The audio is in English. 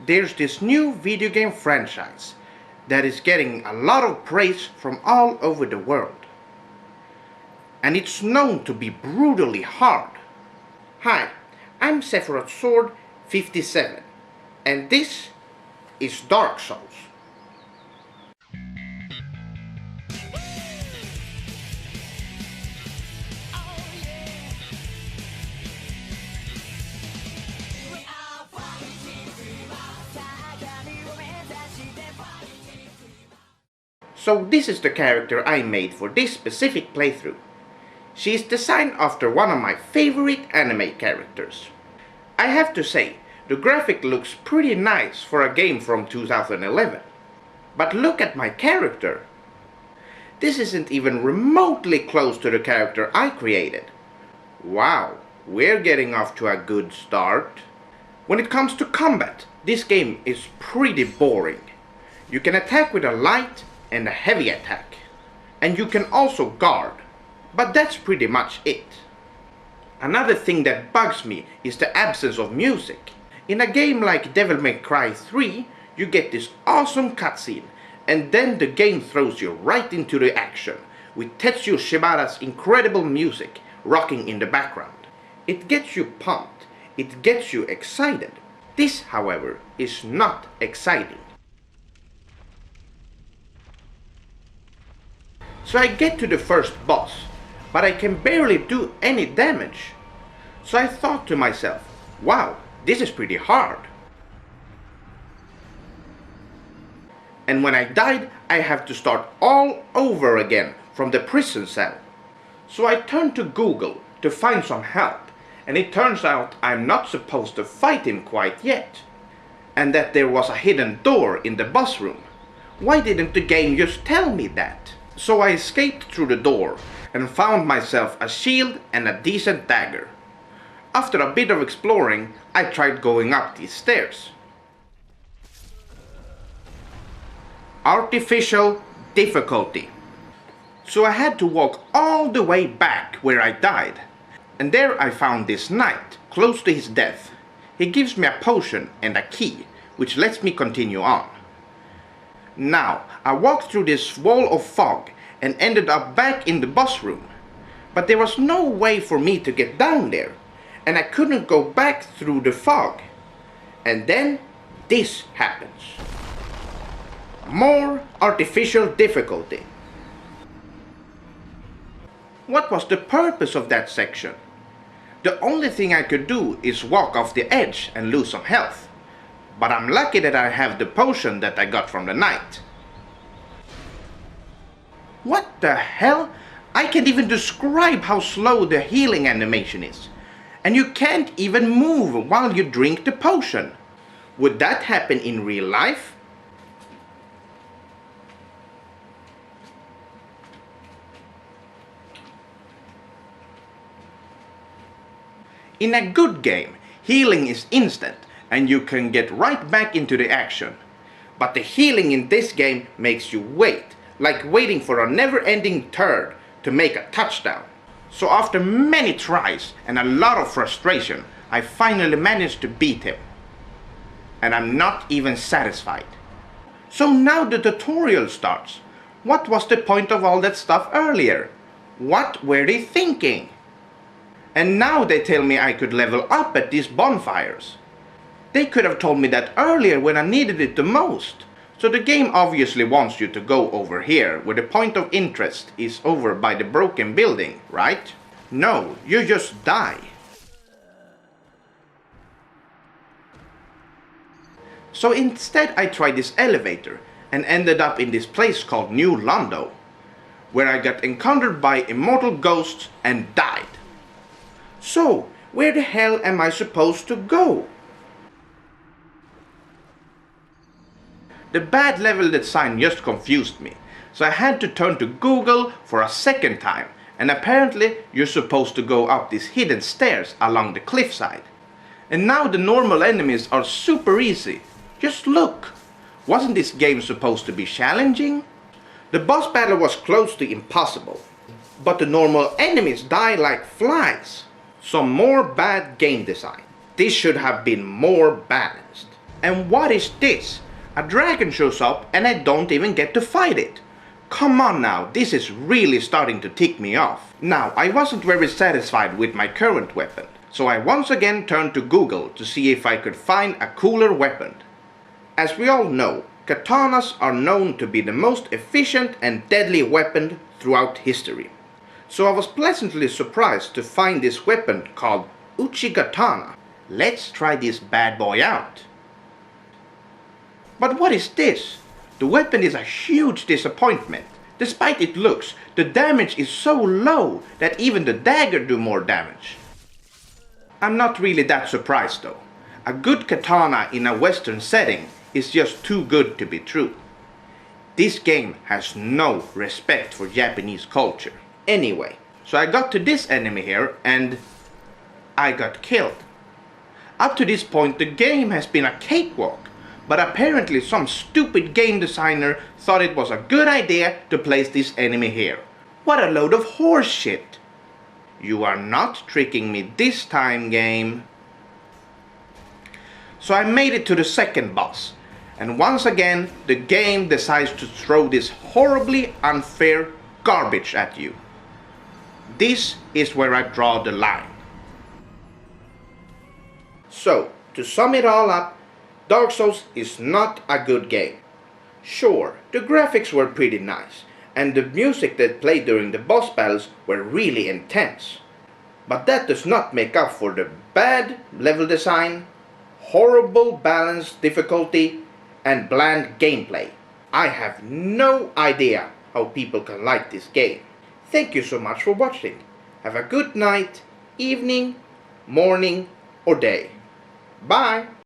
there's this new video game franchise that is getting a lot of praise from all over the world. And it's known to be brutally hard. Hi, I'm Sephirothsword57, and this is Dark Souls. So this is the character I made for this specific playthrough. She is designed after one of my favorite anime characters. I have to say, the graphic looks pretty nice for a game from 2011. But look at my character. This isn't even remotely close to the character I created. Wow, we're getting off to a good start. When it comes to combat, this game is pretty boring. You can attack with a light and a heavy attack. And you can also guard. But that's pretty much it. Another thing that bugs me is the absence of music. In a game like Devil May Cry 3, you get this awesome cutscene, and then the game throws you right into the action, with Tetsuya Shibata's incredible music rocking in the background. It gets you pumped, it gets you excited. This, however, is not exciting. So I get to the first boss, but I can barely do any damage. So I thought to myself, wow, this is pretty hard. And when I died, I have to start all over again from the prison cell. So I turned to Google to find some help, and it turns out I'm not supposed to fight him quite yet. And that there was a hidden door in the boss room. Why didn't the game just tell me that? So I escaped through the door and found myself a shield and a decent dagger. After a bit of exploring, I tried going up these stairs. Artificial difficulty. So I had to walk all the way back where I died. And there I found this knight, close to his death. He gives me a potion and a key, which lets me continue on. Now, I walked through this wall of fog and ended up back in the boss room. But there was no way for me to get down there, and I couldn't go back through the fog. And then this happens. More artificial difficulty. What was the purpose of that section? The only thing I could do is walk off the edge and lose some health. But I'm lucky that I have the potion that I got from the knight. What the hell? I can't even describe how slow the healing animation is. And you can't even move while you drink the potion. Would that happen in real life? In a good game, healing is instant, and you can get right back into the action. But the healing in this game makes you wait, like waiting for a never-ending turd to make a touchdown. So after many tries and a lot of frustration, I finally managed to beat him. And I'm not even satisfied. So now the tutorial starts. What was the point of all that stuff earlier? What were they thinking? And now they tell me I could level up at these bonfires. They could have told me that earlier when I needed it the most. So the game obviously wants you to go over here, where the point of interest is over by the broken building, right? No, you just die. So instead I tried this elevator and ended up in this place called New Londo, where I got encountered by immortal ghosts and died. So, where the hell am I supposed to go? The bad level design just confused me, so I had to turn to Google for a second time, and apparently you're supposed to go up these hidden stairs along the cliffside. And now the normal enemies are super easy. Just look! Wasn't this game supposed to be challenging? The boss battle was close to impossible, but the normal enemies die like flies. Some more bad game design. This should have been more balanced. And what is this? A dragon shows up and I don't even get to fight it. Come on now, this is really starting to tick me off. Now, I wasn't very satisfied with my current weapon, so I once again turned to Google to see if I could find a cooler weapon. As we all know, katanas are known to be the most efficient and deadly weapon throughout history. So I was pleasantly surprised to find this weapon called Uchigatana. Let's try this bad boy out. But what is this? The weapon is a huge disappointment. Despite its looks, the damage is so low that even the dagger do more damage. I'm not really that surprised though. A good katana in a western setting is just too good to be true. This game has no respect for Japanese culture. Anyway, so I got to this enemy here and I got killed. Up to this point the game has been a cakewalk. But apparently some stupid game designer thought it was a good idea to place this enemy here. What a load of horse shit! You are not tricking me this time, game. So I made it to the second boss, and once again the game decides to throw this horribly unfair garbage at you. This is where I draw the line. So, to sum it all up, Dark Souls is not a good game. Sure, the graphics were pretty nice, and the music that played during the boss battles were really intense. But that does not make up for the bad level design, horrible balance difficulty, and bland gameplay. I have no idea how people can like this game. Thank you so much for watching. Have a good night, evening, morning, or day. Bye!